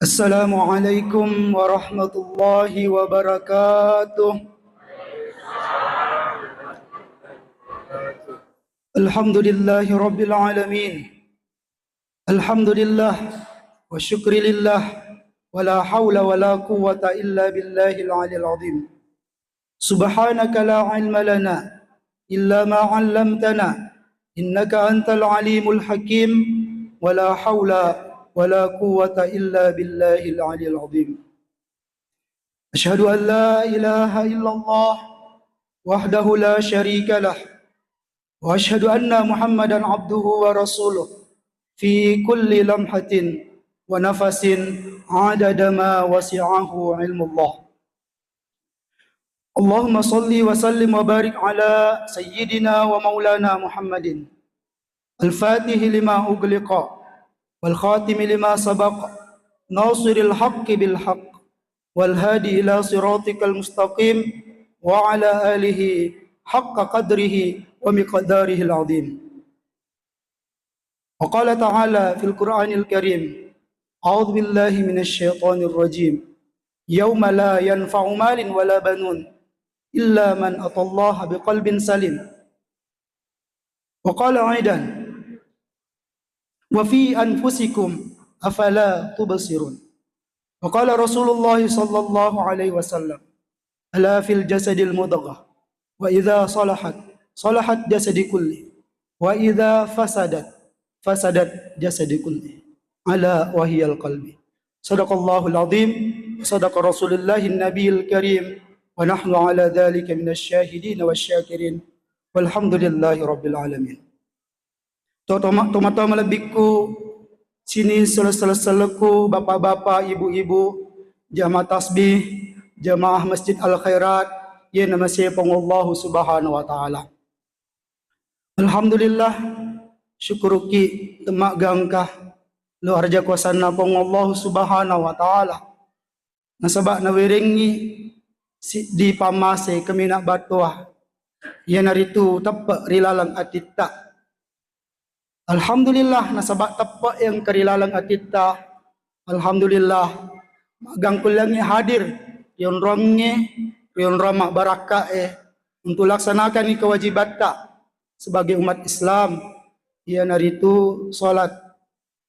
Assalamualaikum warahmatullahi wabarakatuh. Alhamdulillahi rabbil alamin. Alhamdulillah wa syukrilillah wa la hawla wa la quwwata illa billahil aliyil azim. Subhanaka la ilma lana illa ma 'allamtana innaka antal alimul hakim wa la hawla wa la quwwata illa billahil aliyil azim. Asyhadu an la ilaha illallah wahdahu la syarika lah wa asyhadu anna Muhammadan abduhu wa rasuluh fi kulli lamhatin wa nafasin adada ma wasi'ahu ilmullah. Allahumma salli wa sallim wa barik ala sayyidina wa maulana Muhammadin al-fatihi lima ugliqa wal khatimi lima sabaqa nasiril haqqi bil haqq wal hadi ila siratikal mustaqim wa ala alihi haqqa qadrihi wa miqdarihil azim. Wa qala ta'ala fil Qur'anil Karim, a'udzu billahi minasy syaithanir rajim. Yauma la yanfa'u malin wala banun illa man atallaha biqalbin salim. Wa qala aidan, wa fi anfusikum afala tubsirun. Wa qala Rasulullah sallallahu alaihi wasallam, ala fil jasadil mudghah wa idza salahat jasadi kulli wa idza fasadat jasadi kulli ala wahiyal qalbi. Sadaqallahul azim, sadaqa Rasulullahin nabiyil karim, wa nahnu ala dhalika minasy syahidin wasyakirin walhamdulillahi rabbil alamin. Tomato malabikku sini seleseleku bapak-bapak, ibu-ibu, jamaah tasbih, jamaah Masjid Al Khairat, ya nama saya Allah Subhanahu wa taala. Alhamdulillah, syukuruki temak gangkah lu harja kuasana Allah Subhanahu wa taala. Nasabak na wiringi di pamase kemina batuah, ya naritu tepak rilalang atita. Alhamdulillah, nasabak tepak yang kerilalang atita. Alhamdulillah, magang kulangi hadir yon ramak barakah untuk laksanakan ni kewajiban tak sebagai umat Islam, ia naritu solat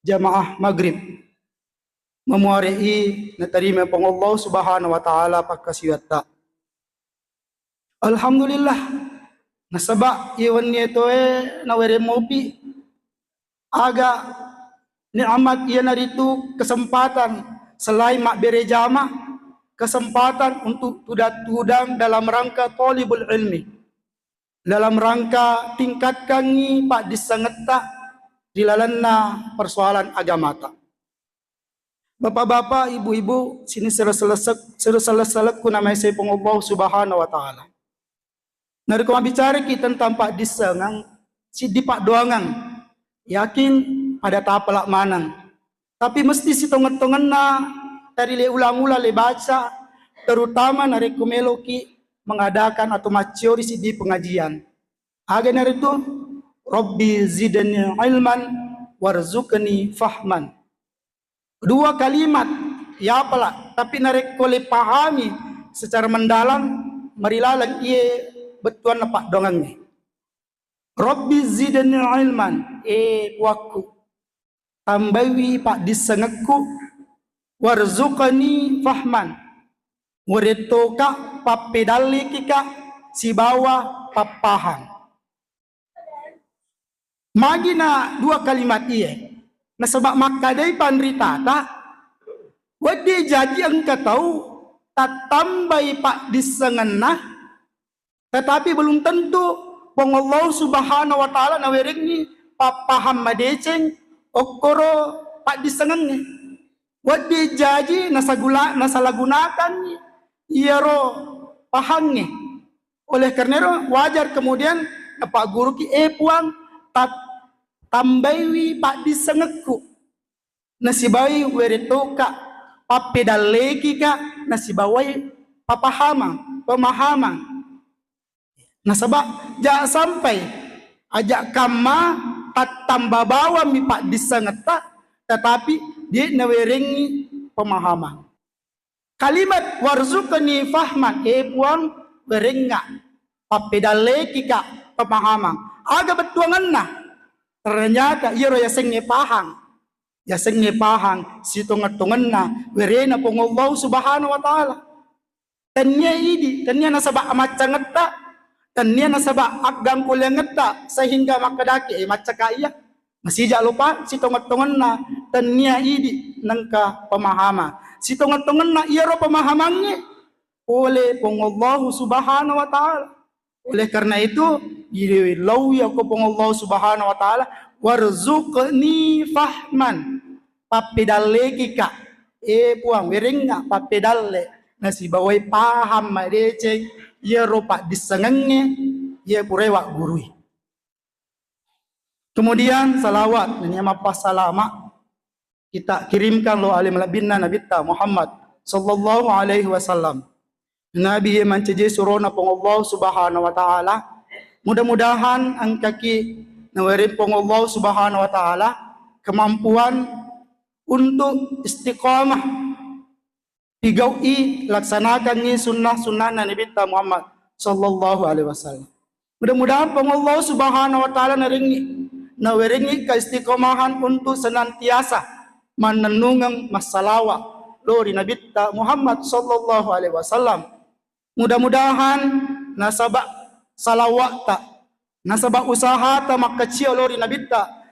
jamaah maghrib memuarai na terima pang Allah Subhanahu wa taala pakasiwat tak. Alhamdulillah, nasabak iwan nito nawere mopi aga ni'amat ia naritu kesempatan selain mak bere jama, kesempatan untuk tudang dalam rangka talibul ilmi, dalam rangka tingkatkan ni pak disangeta di lalana persoalan agama ta. Bapak-bapak, ibu-ibu, sini selesai ku nama saya Allah Subhanahu wa taala. Nari ko bicara kita tentang pak disangang si di pak doangang yakin pada tahap pelak manang, tapi mesti si tongen-tongen na dari le ulang-ulang le baca, terutama nari kumeloki mengadakan atau maciori si di pengajian. Agen nari itu Rabbi zidni ilman warzuqni fahman. Dua kalimat ya apalah, tapi nari kole pahami secara mendalam marilalang iye betuan lepak dongang ni. Rabbi zidni ilman, waku tambawi pak disengekku, warzuqni fahman, waretoka papedali kika si bawa papaham. Magina dua kalimat iye, na sebab makadai panrita tak, wadi jadi engkau tahu tak tambai pak disengena, tetapi belum tentu pong Allah Subhanahu wa taala na weringi papaham madeceng okoro pak disengenge. Wadi jaji nasalagunakan iaro pahange. Oleh karena wajar kemudian pak guru ki puang tambaiwi pak disengekku. Nasibai weretoka papedaleki ka nasibawai pemahaman. Nasabak jangan sampai ajak kama tambah bawa mi pak disengeta, tetapi dia nawerengi pemahaman. Kalimat warzuqni fahman puang berenga papedale kika pemahaman. Aga betuangan na ternyata iro ya senge pahang. Ya senge pahang situngatungan na werena pong Allah subhanahu wa ta'ala. Tanya nasaba amacang ngeta. Tanya nasaba aggang kuliang ngeta. Sehingga makadaki macaka iya. Masih jak lupa situngatungan na tanya nangka pemahaman. Situngatungan na iro pemahamannya oleh pong Allah subhanahu wa ta'ala. Oleh karena itu lau ya ko pong Allah subhanahu wa ta'ala warzuqni fahman papedalle kika puang weringa papedalle nasi bawai paham madece ya ropa disengenge ya purewa gurui. Kemudian salawat dan mapa salama kita kirimkan lo alim labinna nabita Muhammad sallallahu alaihi wasallam. Nabi yang menceji surona pong Allah subhanahu wa ta'ala. Mudah-mudahan ang kaki nawarin pong Allah subhanahu wa ta'ala kemampuan untuk istiqamah pigaui laksanakan ni sunnah-sunnah Nabi Muhammad sallallahu alaihi wasallam. Mudah-mudahan pong Allah subhanahu wa ta'ala nawaringi keistiqamahan untuk senantiasa menenungang masalawat lori Nabi Muhammad sallallahu alaihi wasallam. Mudah-mudahan nasabak salawat tak nasabak usaha tak makacil lori Nabi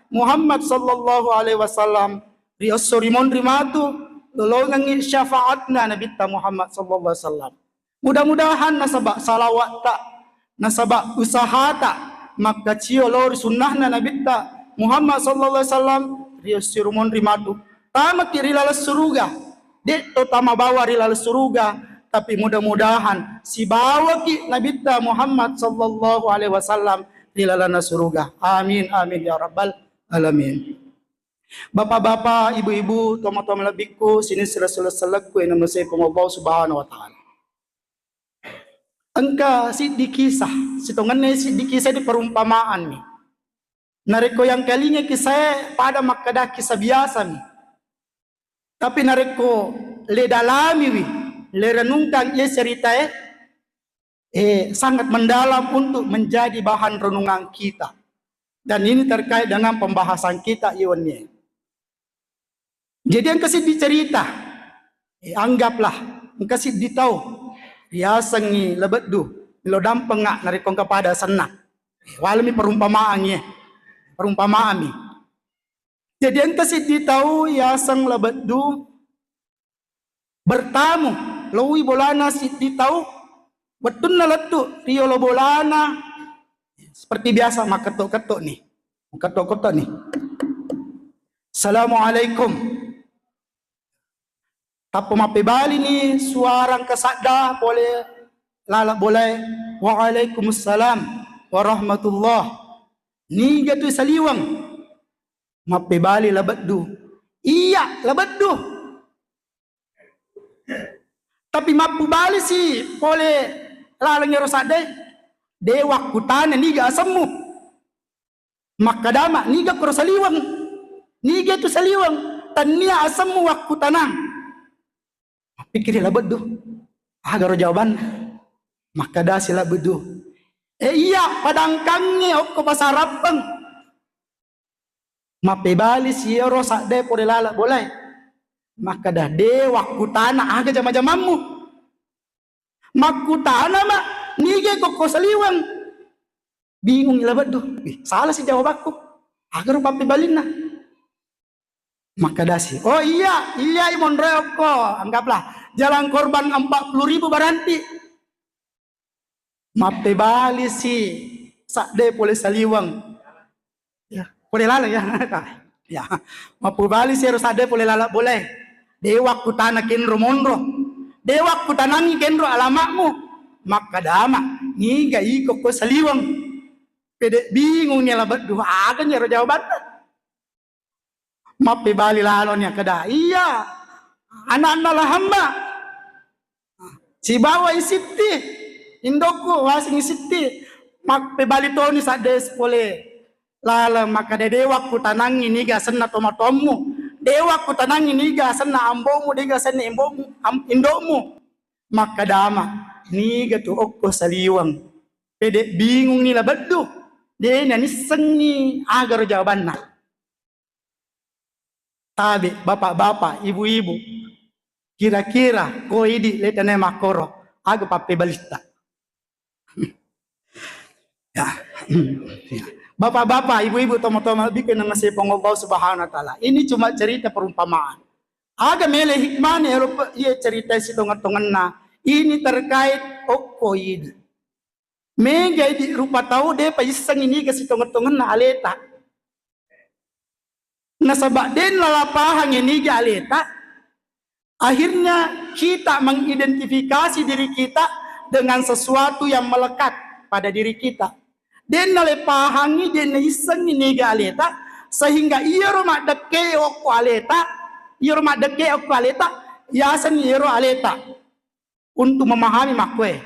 Muhammad sallallahu alaihi wasallam riossorimon rimatu lolongan syafaatna Nabi Muhammad sallallahu alaihi wasallam. Mudah-mudahan nasabak salawat tak nasabak usaha tak makacil lori sunnahna Nabi Muhammad sallallahu alaihi wasallam riossorimon rimatu tamat rilalas suruga det tama bawa rilalas suruga. Tapi mudah-mudahan si bawa ki Nabi Muhammad sallallahu alaihi wasallam dilalana surga. Amin amin ya rabbal alamin. Bapak-bapak, ibu-ibu, teman-teman lebihku sini selesai-selesaiku yang nama saya Allah subhanahu wa ta'ala. Engka si dikisah, sitongannya si dikisah di perumpamaan nih. Nareko yang kalinya kisah pada makadah kisah biasa nih. Tapi nareko le dalami wi. Renungkan ia cerita sangat mendalam untuk menjadi bahan renungan kita. Dan ini terkait dengan pembahasan kita iwannya. Jadi yang kasih dicerita, anggaplah, yang kasih ditahu, riasangi lebet du, lo dampeng ngak narikong kepada senang. Walami perumpamaannya, perumpamaan nih. Jadi yang kasih ditahu, riasang lebet du, bertamu. Lawi bolana si ditau betul na letu rio lo bolana seperti biasa mak ketok-ketok nih. Ketok-ketok nih. Assalamualaikum. Tapo mape bali ni suara kesada boleh lala boleh. Waalaikumsalam warahmatullah. Ni gatu saliwang. Mape bali labaddu. Iya labaddu. Tapi mapu bali si boleh lalang rosade dewa kutana niga asemu makadama niga korosaliwang niga tu saliwang tania asemu waktu tanang pikirlah bedu agar jawaban makada sila bedu iya padangkangi okko pasarapang mape bali si rosade boleh lala boleh maka dah dewa kutana aga jama-jamamu makutana mak nige koko saliwang bingung ilabat tuh salah sih jawab aku agar papi balina maka dasi oh iya imon reoko anggaplah jalan korban 40.000 baranti mape bali si sakde boleh saliwang ya boleh lala ya ya mapu bali si harus ada boleh lala boleh dewa kutana kenro monro dewa kutanangi kenro alamakmu maka dama ngiga iko ko saliwang pede bingung niya labat dua agan ya jawaban mape bali lalon ya kada iya anak-anak lah hamba si bawa isiti indoko wasing isiti mape bali toni sades boleh lala maka dewa kutanangi niga senna tomatomu dewa ku tanang iniga sana ambomu dega sana indomu maka dama niga tu okko saliwang pede bingung nila beduh de nani sengi agar jawabanna tabe bapak-bapak ibu-ibu kira-kira ko idi letane makoro aga pape balita ya. Bapak-bapak, ibu-ibu, tomo-tomo bikin nama si Allah Subhanahu wa taala. Ini cuma cerita perumpamaan. Aga mele hikmahnya ia cerita si tongan-tongan na. Ini terkait okko ini. Mega di rupa tahu deh paisang ini ke si tongan-tongan na aleta. Nasabak den lalapahang ini ke aleta. Akhirnya kita mengidentifikasi diri kita dengan sesuatu yang melekat pada diri kita. Den nalepahangi den iseng ini ga aleta sehingga iya rumah deke okko aleta yasan iro aleta untuk memahami makwe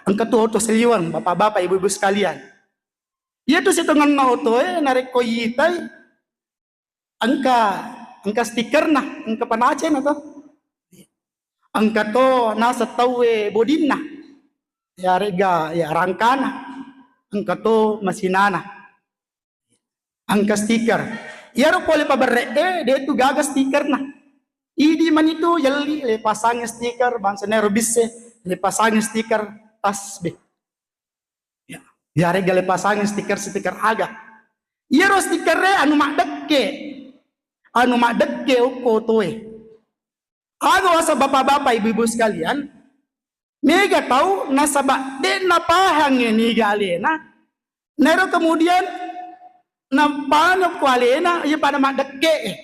angka tu oto seliwan bapak-bapak ibu-ibu sekalian iya tu setongan na oto narik koyitai angka stiker nah angka panacen atau angka to nasa tawe bodina ya rega ya rangkana angka to masinana angka stiker ya ro pole pabarre dia tu gagas stiker nah idi man itu yali le pasang stiker bangsa nero bisse le pasang stiker tasbih ya rega le pasang stiker aga ya ro stiker anu mak dekke okko toe aga wasa bapak-bapak ibu-ibu sekalian mega tahu nasabak den napahang ini galena nero kemudian napano ko alena iya pada mak dekke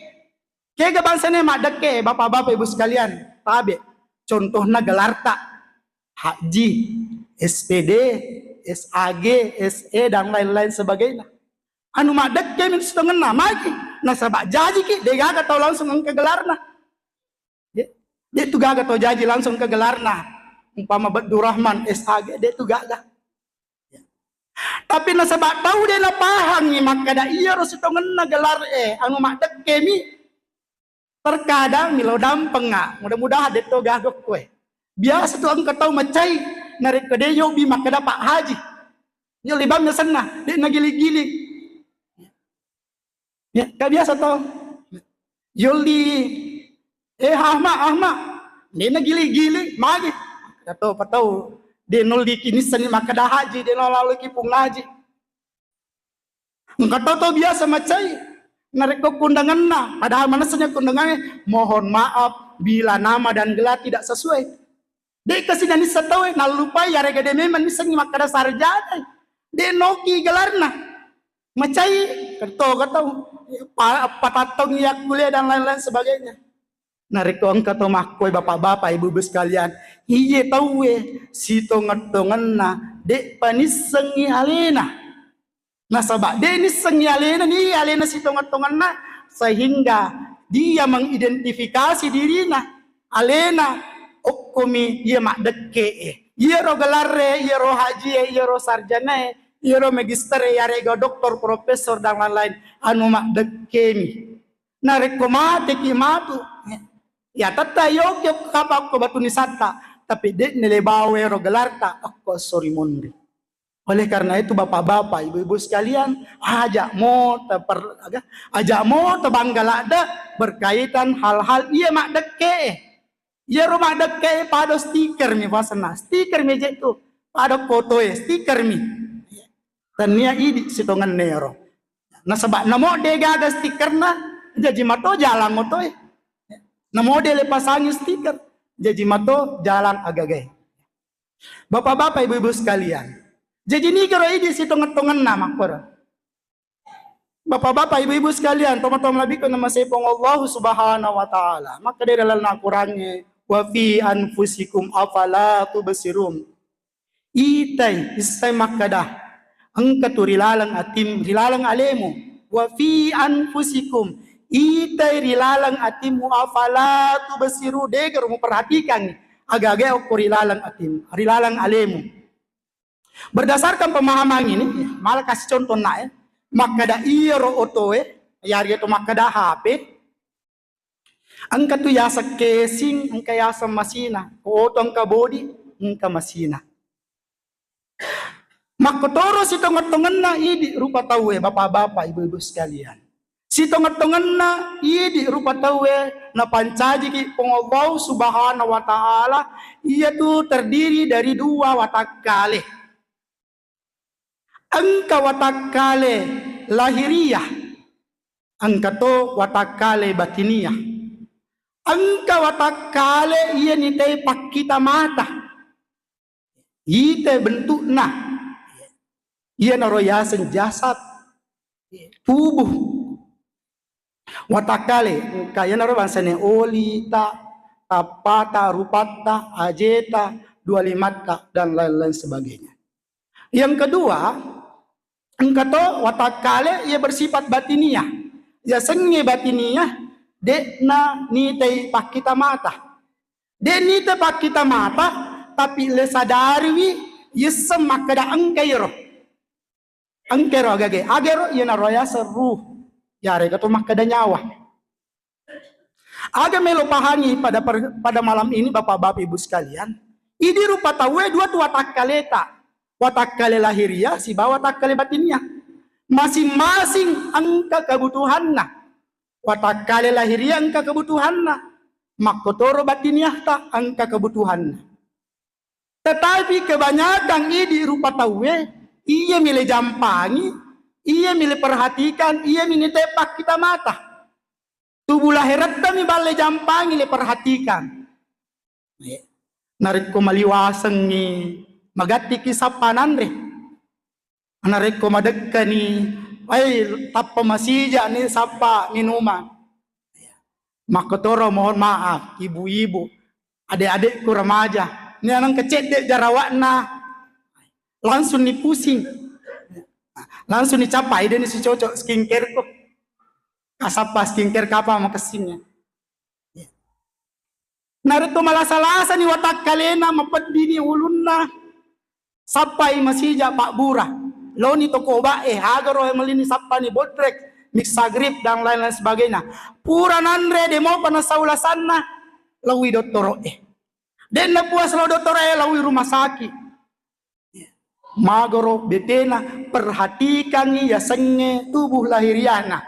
kega bansane mak dekke bapak-bapak ibu sekalian tabe contohna gelarta haji SPD SAG SE dan lain-lain sebagainya anu mak dekke min setengah magi nasabak jaji ki de gaga tahu langsung ke gelarna dia tu gaga tahu jaji langsung ke gelarna umpama Abdurrahman SAG dia tu gaga tapi nasabak tahu dia na paham ni maka da iya ro sitongan na gelar anu mak dekke mi terkadang milo dampeng mudah-mudahan dia tu gagok kue biasa tu angka tahu macai narik ke dia bi maka dapat haji yo libamnya sana dia na gili-gili ya ka biasa tahu yoli ahma dia na gili-gili magi atau patau dia nol di kini seni maka dah haji dia nol lalu kipung haji engkau tahu biasa macai narik ke kundangan na padahal manasnya kundangannya mohon maaf bila nama dan gelar tidak sesuai dia kasih dan setau na lupa ya rega dia memang seni maka dah sarjana dia noki gelarna macai kata patatong ya kuliah dan lain-lain sebagainya narik ko angka to makkoy bapak-bapak ibu-ibu sekalian iye tahu si tongan na de panisengi alena nasabak de ni sengi alena ni alena si tongan na sehingga dia mengidentifikasi dirinya alena okkomi iya mak dekke iya ro gelare iya ro haji iya ro sarjana iya ro magister ya rega doktor profesor dan lain-lain anu mak dekke mi narik ko mate ki matu ya tata yok kapak ko batu ni sata tapi dek nilai bawe rogelarta aku sorry mondri oleh karena itu bapak-bapak ibu-ibu sekalian ajak mo tebanggalada berkaitan hal-hal iya mak dekke iya rumah dekke pada stiker mi pasana stiker mi itu pada foto stiker mi dan nia idi sitongan nero nah sebab namo de gaga stiker na jadi mato jalan moto na model pasangin stiker jadi mato jalan agak bapak-bapak ibu-ibu sekalian jadi ni kira ini si tongan-tongan nama kora bapak-bapak ibu-ibu sekalian tomat-tomat lebih ke nama sepong Allah Subhanahu wa taala maka dari dalam Al-Qur'annya wa fi anfusikum afala tubsirum itai isai makadah angka tu rilalang alemu wa fi anfusikum itai rilalang atimu afala tu besiru deger memperhatikan agak-agak aku rilalang alemu berdasarkan pemahaman ini malah kasih contoh maka da iya ro otoe Yari itu makada HP. Angka tu yasa casing, angka yasa masina. Oto angka body, angka masina. Makotoro si tongat-tongan na idi rupa tawe bapak-bapak ibu-ibu sekalian. Si tongat-tongan na idi rupa tawe na pancaji ki pengobau subhanahu wa ta'ala. Ia tu terdiri dari dua watak kale. Angka watak kale lahiriah. Angka to watak kale batiniah. Angka watak kale iya nite pakita mata. Ite bentuk na. Ia naroyasan jasad tubuh watakale kaya naro bansane olita tapata rupata ajeta dua limata dan lain-lain sebagainya. Yang kedua, engkato watakale ia bersifat batiniah. Ya senge batiniah dekna nite pakita mata. De nite pakita mata tapi le sadari yesem makada angkairo. Angkero agero yana roya seru yare kato makada nyawa. Aga melo pahami pada malam ini bapak-bapak ibu sekalian. Idi rupa tawe dua tu watak kaleta. Watak kale lahiriah si bawa watak kale batinnya. Masing-masing angka kebutuhanna. Watak kale lahiriah angka kebutuhanna. Makotoro batinnya ta angka kebutuhanna. Tetapi kebanyakan idi rupa tawe ia milih jampangi, ia milih perhatikan, ia milih tepak kita mata. Tubuh lahirat kami balai jampangi le perhatikan. Narik ko maliwasang ni magati kisapanan re. Narik ko madagka ni ay tappa masija ni sapa minuman. Makotoro mohon maaf ibu-ibu, adik-adik ku remaja. Ni anang kecet dek jarawak na. Langsung nih pusing, langsung dicapai dan si cocok skincare kok, kasapa skincare kapa makasihnya. Narito malasa-lasa ni watak kalena mapedini ulunna, sapai masija pak bura, lo ni toko bae hagaro melini sapa ni bodrek, mixagrip dan lain-lain sebagainya. Pura nandre demo panasaula sana, lawi doktoro dan napuas lo doktoro lawi rumah sakit. Magoro betena perhatikan ya senge tubuh lahiriahna.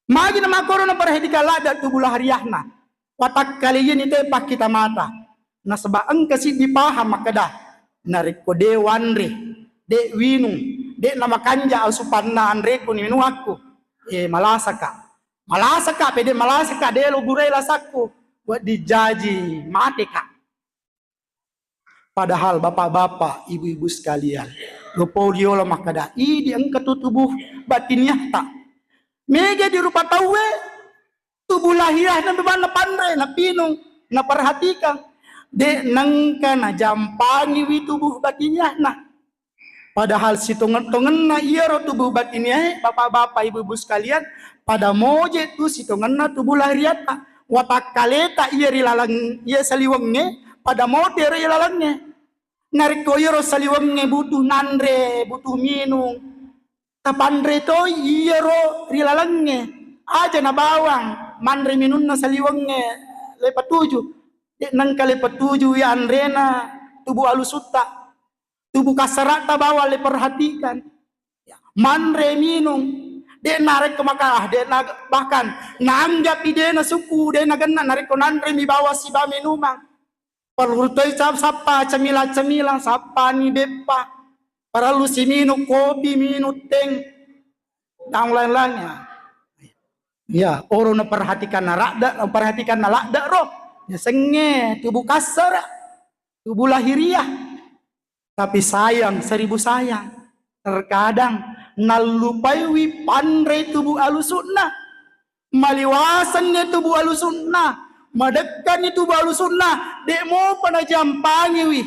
Magi na makoro na perhatikan lada tubuh lahiriahna. Watak kalian itu pak kita mata. Na sebaan kasi dipaham makada. Narik ko de wanre, de winung, de nama kanja asupan na andre ko ni minuakku. Malasaka. Malasaka pede malasaka de lo burai lasakku. Buat dijaji mate kak. Padahal bapak-bapak, ibu-ibu sekalian, lopoliola makada idi angka tubuh batinnya tak. Mega di rupa tawe tubuh lahiriah na beban na pandai na pinong na perhatikan de nangka na jampangi wi tubuh batinnya na. Padahal si tongan-tongan na iya ro tubuh batinnya bapak-bapak ibu-ibu sekalian pada moje tu si tongan na tubuh lahiriah tak. Watak kaleta iya rilalang iya saliwangnya pada moje rilalangnya. Narik koyoro saliwangnya butuh nandre, butuh minum. Tapandre to iyero rilalangnya. Aja na bawang, mandre minum na saliwangnya lepat 7. Nangka lepat 7 ya andrena tubuh alusuta. Tubuh kasarata bawa le perhatikan. Mandre minum. De narik ke makah, de bahkan nanggap ide na suku, de nagana narik ko nandre mi bawa si ba minumang. Perhutoi sapa cemila-cemila sapa ni bepa para lu si minum kopi minum teng dan lain-lainnya. Ya orang perhatikan narada, perhatikan nalada roh ya senge tubuh kasar tubuh lahiriah. Tapi sayang 1000 sayang terkadang nalupai wi pandre tubuh alusunna maliwasannya tubuh alusunna. Madekkan itu balu sunnah, demo pernah jampangi wi.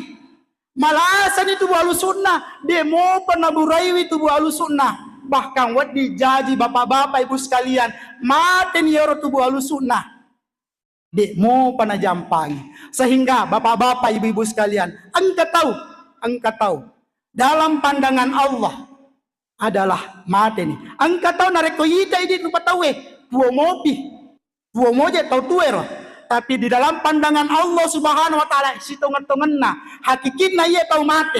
Malasan itu balu sunnah, demo pernah burai wi itu balu sunnah. Bahkan wat dijaji bapak-bapak ibu sekalian, maten yoro tu balu sunnah. Demo pernah jampangi. Sehingga bapak-bapak ibu-ibu sekalian, engkau tahu, dalam pandangan Allah, adalah mati nih. Angka tahu nareko ita ini lupa tahu tuo moje tahu tuero. Tapi di dalam pandangan Allah Subhanahu wa taala si tongan-tonganna hakikatnya ia tahu mati.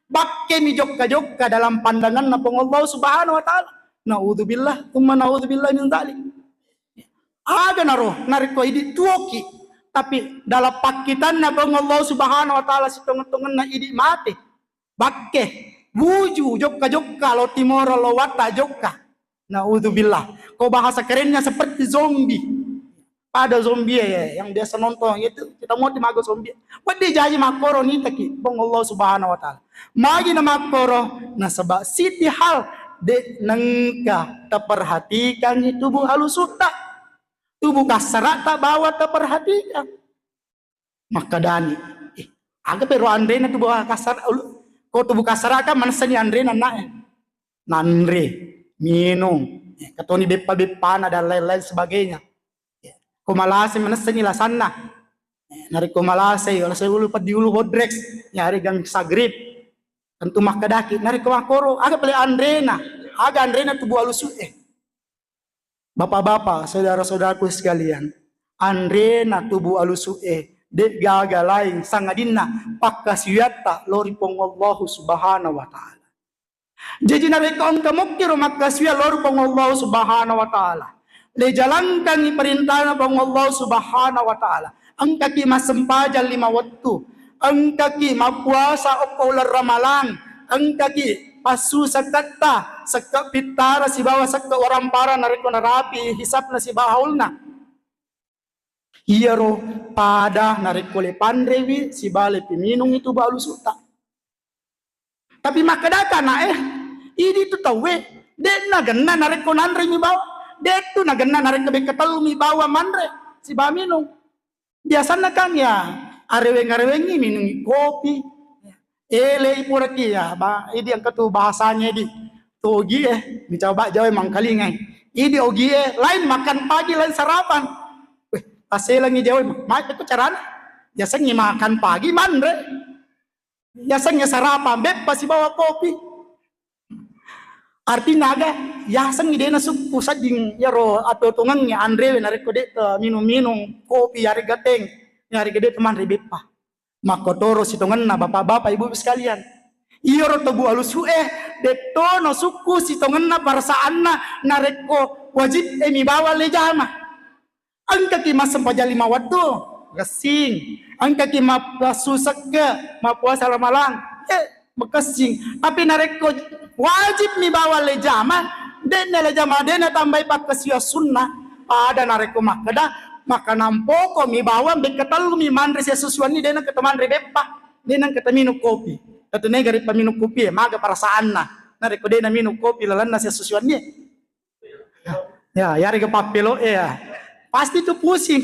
Bakke mi jokka-jokka dalam pandangan napong Allah Subhanahu wa taala. Naudzubillah, tsumma naudzubillah min dzalik. Aga nareko ini tuoki. Tapi dalam pakitan napong Allah Subhanahu wa taala si tongan-tonganna ini mati. Bakke wuju jokka-jokka lo timoro lo wata jokka. Naudzubillah. Kau bahasa kerennya seperti zombie. Ada zombie ya yang biasa nonton itu kita mau dimago zombie. Wadi jaji makoro ni taki bong Allah Subhanahu wa taala. Magi na makoro na sebab siti hal de nengka terperhatikan itu tubuh halusuta. Tubuh kasara tak bawa terperhatikan. Maka dani aga pero andre na tubuh kasar ko tubuh kasara kan mansani andre na nanre minum katoni bepa na dan lain-lain sebagainya. Kumalase manasani lasana nari kumalase wala sa ulu pad diulu hodrex nyari gang sagrip tentu makadaki nari kumakoro aga pele andrena tubuh alusu bapak-bapak saudara-saudaraku sekalian andrena tubuh alusu de gaga lain sangadinna pakkasiyata lori pong Allah Subhanahu wa taala jadi nari ko ang kamukiro makkasiya lori pong Allah Subhanahu wa taala le jalankan ni perintah ng Allah Subhanahu wa taala. Ang kaki masampajan 5 waktu, ang kaki mapuasa o ular ramalan, ang kaki pasu sa kata, sa kapitara si bawa sa orang para nariko narapi, hisap na si bahol na. Iyaro pada nariko le pandrewi si bale piminong itu balusuta. Tapi makadaka na ini tu tawe, den na ganna nariko nanre mi bawa. Detu na ganna narin kabe katalumi bawa manre si baminong. Biasanya kan ya areweng-areweng minum kopi. Ele ipurati ya ba idi ang katu bahasanya di togi dicoba jawa mangkalingai. Idi ogi lain makan pagi lain sarapan. Taselang ni jawa mak itu carana. Biasanya makan pagi manre. Biasanya sarapan bepa si bawa kopi. Artinya aga yasan ide na suku sading yaro atau tungang nya andre nareko de minum kopi yari gateng yari gede teman ribepa makotoro sitongan na bapak-bapak ibu sekalian iyoro tobu alusu de tono suku sitongan na parasaan na nareko wajib mi bawa lejama angka ki masempajal 5 waktu gasing angka ki mapasusak ke mapuasa ramalan makasing tapi nareko wajib mi bawa lejama den lejama den tambah pakasya sunnah pada nareko makada maka nampoko mi bawa bekatalu mi mandre sesuatu ni den keteman rebepa den ketaminu kopi katene gari paminu kopi maga perasaanna nareko den minum kopi lalanna sesuatu ni ya yari ke papelo pasti tu pusing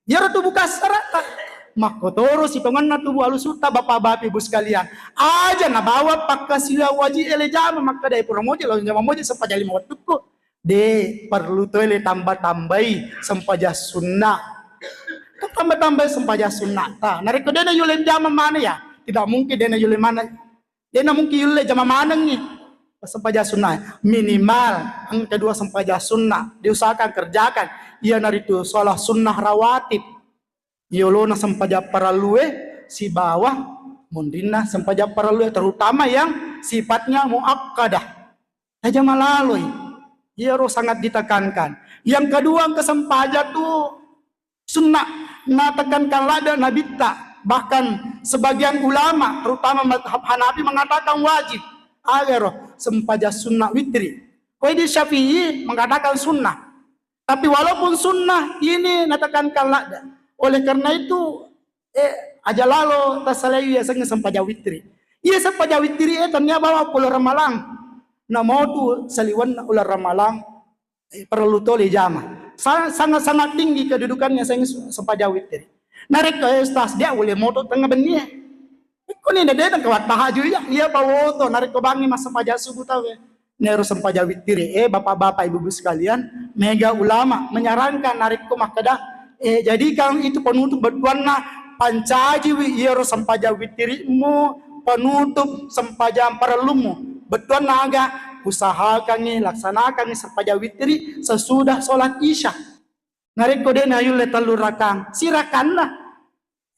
yaro tu buka serata makotoro si tongan na tubuh alusuta bapak-bapak ibu sekalian aja na bawa pakasila waji elejama maka dai promoje lawan jama moje sempaja 5 waktu ko de perlu tole tambah-tambai sempaja sunnah tambah-tambah sempaja sunnah ta nareko dena yulem jama mana ya tidak mungkin dena yulem mana dena mungkin yulem jama mana ni sempaja sunnah minimal yang kedua sempaja sunnah diusahakan kerjakan ia naritu sholat sunnah rawatib yolo na sempaja paralue si bawah mundina sempaja paralue terutama yang sifatnya muakkadah aja malalui yoro sangat ditekankan yang kedua kesempaja tuh sunnah na tekankan lada nabita bahkan sebagian ulama terutama mazhab Hanafi mengatakan wajib agar sempaja sunnah witri di Syafi'i mengatakan sunnah tapi walaupun sunnah ini natakankan lada oleh karena itu aja lalo tasalayu ya sangat sempaja witri iya sempaja witri ternyata bawa ular ramalang na mau tu saliwan ular ramalang perlu tole jama sangat tinggi kedudukannya sangat sempaja witri narik ke estas dia boleh moto tengah benih kuni ada datang ke tahajud ya iya bawa to narik ke bangi mas sempaja subuh tahu neru sempaja witri bapak-bapak ibu-ibu sekalian mega ulama menyarankan narik ke makadah jadikan itu penutup berduana pancaji wi iro sempaja witirimu penutup sempaja paralumu betul naga usahakan laksanakan sepaja witri sesudah sholat isya. Nariko de na yule telur rakang sirakanlah.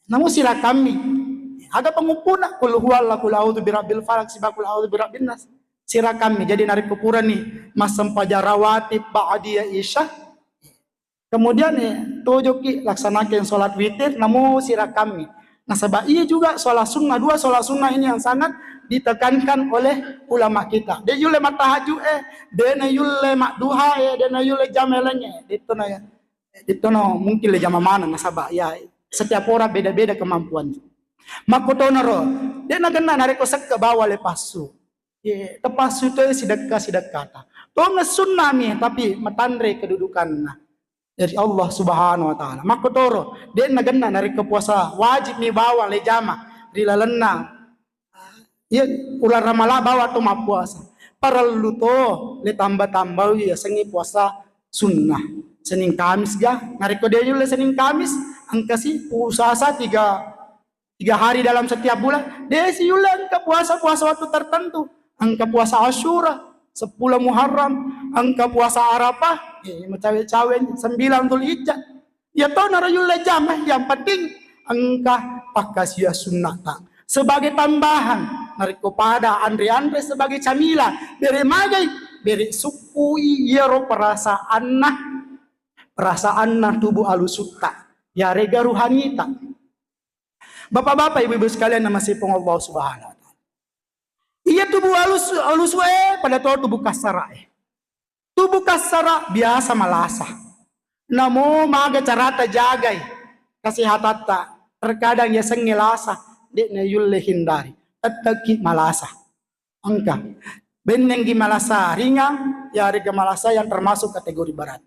Namun sirakami ada pengupuna kul huwallahu kul a'udzu birabbil falaq sibakul a'udzu birabbin nas. Sirakami jadi nariko pura nih mas sempaja rawatib ba'diyah isya. Kemudian tojoki laksanakan sholat witir namun sirakami. Nah sebab iya juga sholat sunnah, dua sholat sunnah ini yang sangat ditekankan oleh ulama kita. Dia yule mat tahajud dia na yule mak duha dia na yule jamelanya. Itu no mungkin le jama mana nasabah ya. Setiap orang beda-beda kemampuan. Makotonaro dia na kena nariko sak ke bawah le pasu. Ye tepasu itu sidekah. Toh sunnah mi tapi matandre kedudukan dari Allah Subhanahu wa taala. Makotoro dia nagana nari kepuasa wajib ni bawa le jama rilalena. Ya ular ramala bawa to mapuasa. Parallu to le tambah-tambah ya sengi puasa sunnah. Senin Kamis ga nari ko dia le Senin Kamis angkasi puasa tiga hari dalam setiap bulan. Dia si yule angka puasa waktu tertentu. Angka puasa Asyura 10 Muharram, angka puasa Arafah, cawe-cawe 9 Dzulhijjah. Ya tahu narayul jamah, yang penting angka pakasya sunnata. Sebagai tambahan, nariko pada Andre sebagai camila, beri magai, beri suku yero perasaan tubuh alusutta, ya rega ruhanita. Bapak-bapak, ibu-ibu sekalian nama sipong Allah Subhanahu. Iya tubuh halus pada tubuh kasara. Tubuh kasara biasa malasa. Namo maga carata jagai kesehatan terkadang ya sengilasa dek na yulle hindari tetaki malasa. Angka beneng gi malasa ringan ya rega malasa yang termasuk kategori berat.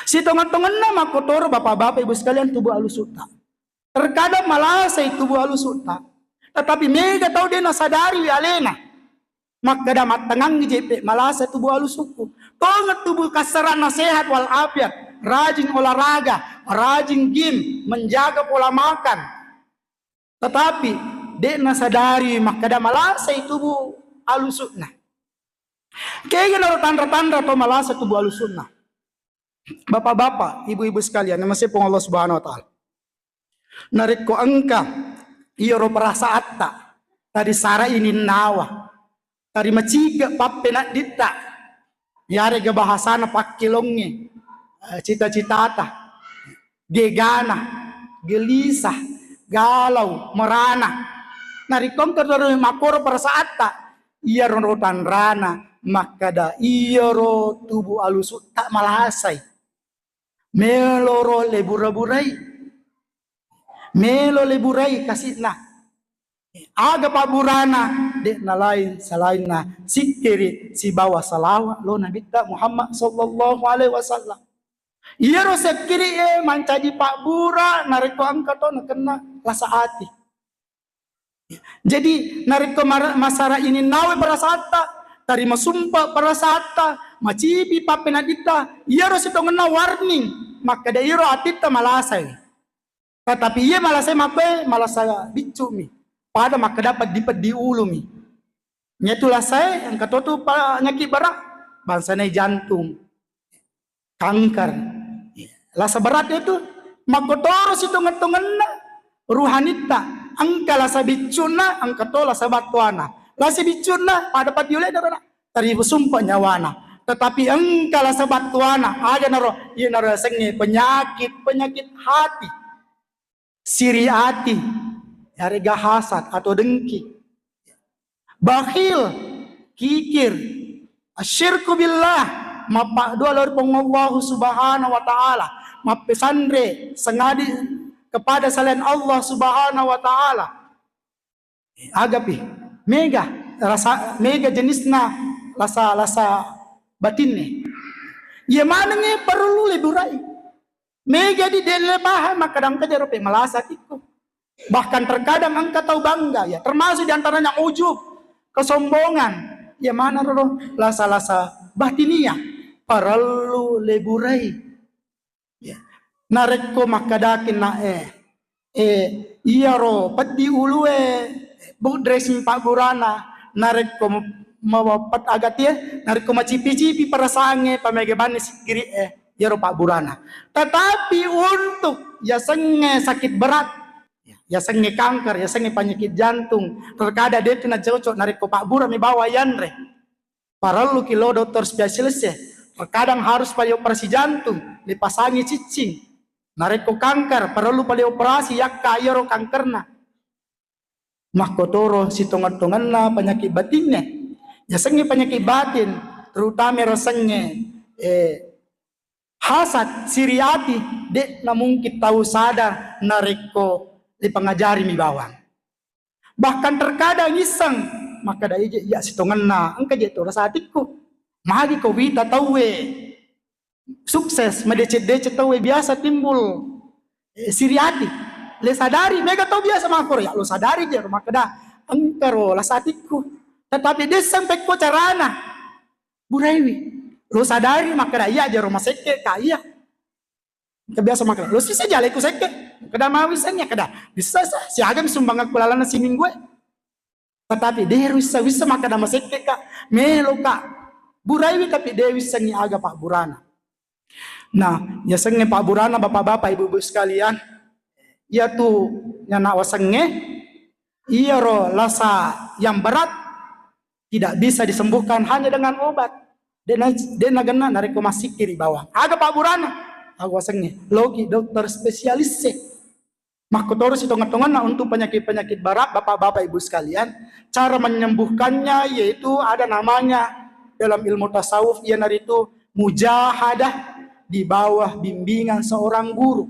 Si tongan-tongan nama kotor bapak-bapak ibu sekalian tubuh halus uta. Terkadang malasa itu tubuh halus uta. Tetapi mega tahu dia nasadari alena. Maka damat tenang JP malasa tubuh halus suku. Tongat tubuh kasaran sehat wal afiat. Rajin olahraga, rajin gym, menjaga pola makan. Tetapi dia nasadari maka damat malasa tubuh halus sunnah. Kaya tanda-tanda atau malasa tubuh halus sunnah. Bapak-bapak, ibu-ibu sekalian, nama saya Allah Subhanahu wa taala. Nariko angka iro perasa atta tadi sara ini nawa tadi maciga pappena dita yare ge bahasana pakilonge cita-cita ata gegana gelisah galau merana narikom terus makoro perasa atta iya rotan rana makada iro tubuh alusu tak malasai meloro lebura-burai melo leburai kasih nah aga paburana dek na lain selain na sikiri si bawa salawat lo nabi ta Muhammad sallallahu alaihi wasallam iya ro sekiri mancaji pak bura nariko angkato na kena rasa hati. Jadi nariko masara ini nawe perasata tari masumpa perasata macibi papenadita iya ro sitongena warning maka da iro atita malasai. Tetapi ia malah saya malah saya bicu mi. Pada maka dapat di ulu mi. Nyatulah saya yang kata tu penyakit berat. Bangsa jantung. Kanker. Lasa berat itu. Maka terus itu ngetungan ruhanita. Angka lasa bicuna. Angka to lasa batuana. Lasa bicuna. Pada pat yule darana. Tari sumpah nyawana. Tetapi angka lasa batuana. Aja naro. Ia naro sengi penyakit hati. Siri hati, harga hasad atau dengki, bakhil, kikir, asyirku billah, mapak dua lor Allah Subhanahu wa taala, mapesandre sengadi kepada selain Allah Subhanahu wa taala. Agapi, mega jenisna lasa batinnya. Ya mana nge perlu leburai. Mega di delebahan maka kadang kejar malasa itu. Bahkan terkadang angka tahu bangga ya, termasuk diantaranya ujub, kesombongan. Ya mana roh lasa-lasa batinia perlu leburai. Ya. Nareko makadakin na iya ro pedi ulue bu dressing pak burana nareko mawapat agat ya nariko macipi-cipi perasaannya pamegeban sikiri ya Pak Burana. Tetapi untuk ya senge sakit berat, ya senge kanker, ya senge penyakit jantung, terkadang dia kena cocok nariko Pak Burana bawa yanre. Paralu kilo dokter spesialis ya, terkadang harus pada operasi jantung, dipasangi cicing. Nariko kanker, perlu pada operasi ya kaya kankerna. Mahkotoro si tongan-tongan na penyakit batinnya. Ya sengi penyakit batin, terutama rasanya hasad, siriati, dek na mungkin tahu sadar nariko di pengajari mi bawang. Bahkan terkadang iseng, maka dah ya si tongan na, engkau jatuh rasa hatiku. Magi kau wita tahu sukses, medecet-decet tahu biasa timbul siriati. Le sadari, mega tau biasa makor ya, lo sadari je rumah kedah, engkaro lah satiku. Tetapi dia sampai ko carana, buraiwi, lo sadari maka dah iya je rumah seke kaya. Kebiasa maka lo sisa jale ku seke, kedah mawisannya kedah bisa sah, si agam sumbang aku lalana sining gue. Tetapi dia bisa maka dah maseke kak, melo kak, buraiwi tapi dia bisa ni aga Pak Burana. Nah, ya senge Pak Burana, bapak-bapak, ibu-ibu sekalian. Ia tu nyana wasenge, ia ro lasa yang berat tidak bisa disembuhkan hanya dengan obat. Dena gena nariko masih kiri bawah. Aga Pak Burana, aku wasenge, logi dokter spesialis se. Mahkotoro si tongan-tongan na untuk penyakit-penyakit berat, bapak-bapak ibu sekalian, cara menyembuhkannya yaitu ada namanya dalam ilmu tasawuf, ia naritu mujahadah di bawah bimbingan seorang guru.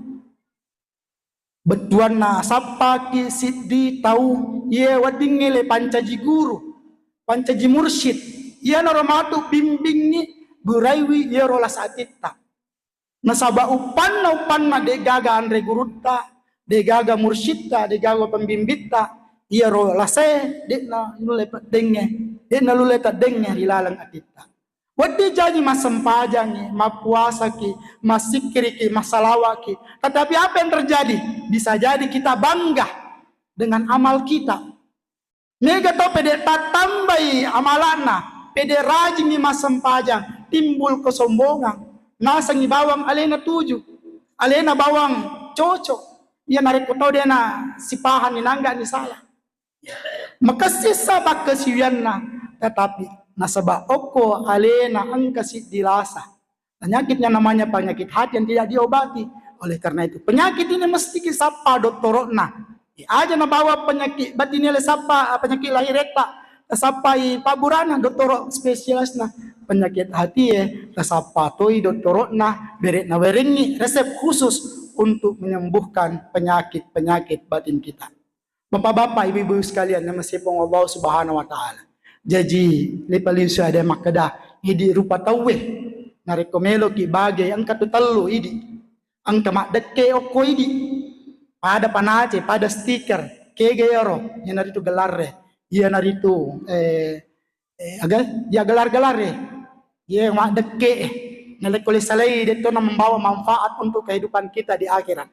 Betuan na sapa ki siddi tahu ye wading ngele pancaji guru, pancaji mursyid, ia naromatu bimbingi buraiwi ye rola saatitta. Nasaba upan na degaga andre gurutta, degaga mursyidta, degaga pembimbita, ia rola se dekna lule denge, dekna lule tadenge rilalang atitta. Wadi janji masempajang, mapuasa ki, masikiri ki, masalawa ki. Tetapi apa yang terjadi? Bisa jadi kita bangga dengan amal kita. Nega tau pede tatambai amalana, pede rajin ni masempajang, timbul kesombongan. Nasangi bawang alena 7, alena bawang cocok. Ia narik tau dia na sipahan ni nangga ni salah. Maka sisa bakasiyan na, tetapi nasaba oko alena angka dilasa. Penyakitnya namanya penyakit hati yang tidak diobati. Oleh karena itu penyakit ini mesti kisapa doktorona. Aja na bawa penyakit batin ini sapa penyakit lahir eta. Sapai Pak Burana doktor spesialis na penyakit hati sapa toi doktorona beret na werengi resep khusus untuk menyembuhkan penyakit-penyakit batin kita. Bapak-bapak, ibu-ibu sekalian yang masipong Allah Subhanahu wa taala. Jadi lepalisu ada makada idi rupa tawe narekomelo ki bagai angka tutelu idi angka mak dekke oko idi pada panace pada stiker kegero yang naritu gelarre ia naritu agar ya gelar-gelarre ia mak dekke nalekole salai deto na membawa manfaat untuk kehidupan kita di akhirat.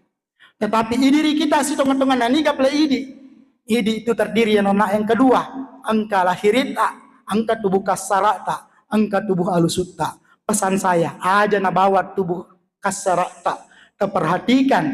Tetapi diri kita si tongan-tongan nani gaple idi itu terdiri yang kedua, angka lahirita, angka tubuh kasarata, angka tubuh alusutta. Pesan saya, aja na bawa tubuh kasarata, terperhatikan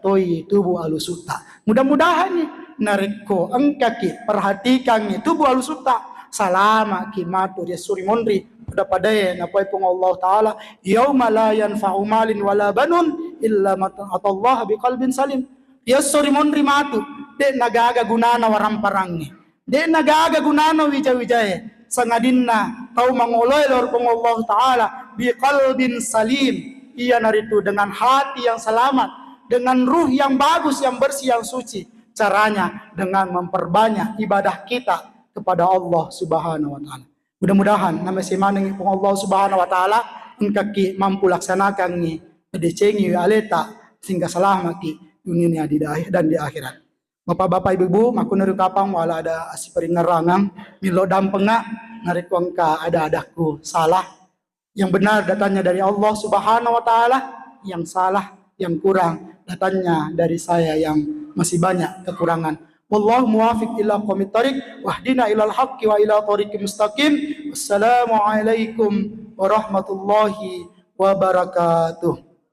toi tubuh alusutta. Mudah-mudahan nih, nareko angka ki perhatikan nih tubuh alusutta. Salama ki matur ya suri mondri pada padaya na poy pong Allah taala yauma la yanfa'u malin wala banun illa man atallaha biqalbin salim. Ya suri mondri matu de nagaga gunana waramparangnya, de nagaga gunana wija-wijaye sangadinna tau mangoloy lor pong Allah taala biqalbin salim. Ia naritu dengan hati yang selamat, dengan ruh yang bagus, yang bersih, yang suci. Caranya dengan memperbanyak ibadah kita kepada Allah Subhanahu wa taala. Mudah-mudahan nama simaneng pong Allah Subhanahu wa taala engkaki mampu laksanakan ni pedecengi aleta sehingga selamat ki dunia di akhir dan di akhirat. Bapak-bapak ibu-ibu, maku nari kapang wala ada asiperingarangang milo dampengak nariku angka ada adaku salah. Yang benar datanya dari Allah Subhanahu wa taala, yang salah, yang kurang datanya dari saya yang masih banyak kekurangan. Wallahu muwafiq ila aqwamit thariq wahdina ilal haqqi wa ila thariqim mustaqim. Wassalamu alaikum warahmatullahi wabarakatuh.